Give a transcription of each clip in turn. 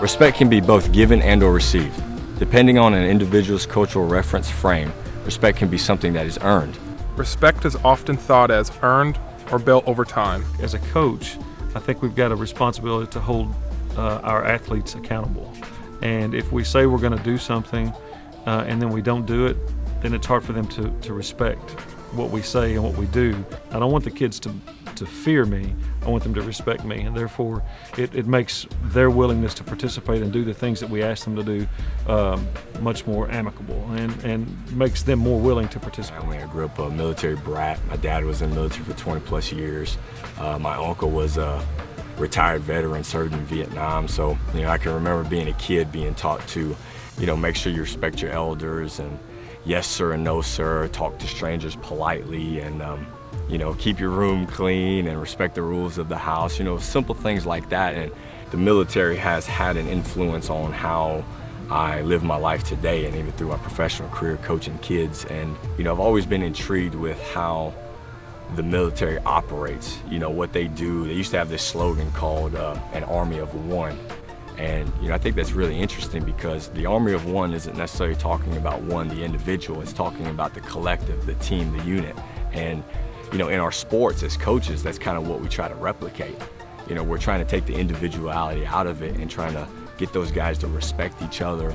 Respect can be both given and or received. Depending on an individual's cultural reference frame, respect can be something that is earned. Respect is often thought as earned or built over time. As a coach, I think we've got a responsibility to hold our athletes accountable. And if we say we're going to do something and then we don't do it, then it's hard for them to respect what we say and what we do. I don't want the kids to fear me. I want them to respect me, and therefore it makes their willingness to participate and do the things that we ask them to do much more amicable, and makes them more willing to participate. I grew up a military brat. My dad was in the military for 20 plus years. My uncle was a retired veteran, served in Vietnam, so I can remember being a kid being taught to make sure you respect your elders, and yes sir and no sir, talk to strangers politely, and keep your room clean and respect the rules of the house, simple things like that. And the military has had an influence on how I live my life today, and even through my professional career coaching kids. And I've always been intrigued with how the military operates, what they do. They used to have this slogan called an army of one. And I think that's really interesting, because the army of one isn't necessarily talking about one, the individual. It's talking about the collective, the team, the unit. And in our sports as coaches, that's kind of what we try to replicate. We're trying to take the individuality out of it and trying to get those guys to respect each other,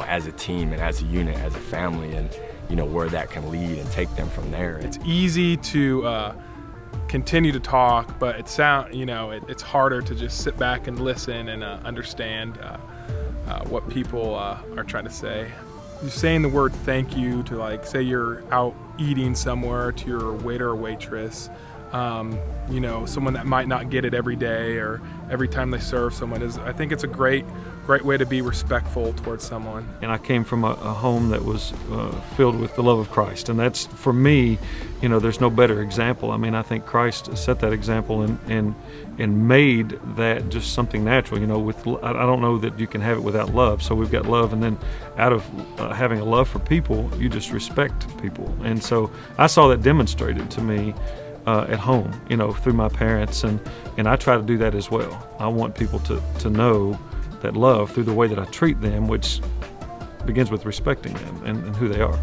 as a team and as a unit, as a family, and where that can lead and take them from there. It's easy to continue to talk, but it's harder to just sit back and listen and understand what people are trying to say. You're saying the word thank you to, say you're out eating somewhere, to your waiter or waitress, someone that might not get it every day or every time they serve someone. I think it's a great way to be respectful towards someone. And I came from a home that was filled with the love of Christ, and that's, for me, there's no better example. I think Christ set that example and made that just something natural. I don't know that you can have it without love. So we've got love, and then out of having a love for people, you just respect people. And so I saw that demonstrated to me at home, through my parents, and I try to do that as well. I want people to know that love through the way that I treat them, which begins with respecting them and who they are.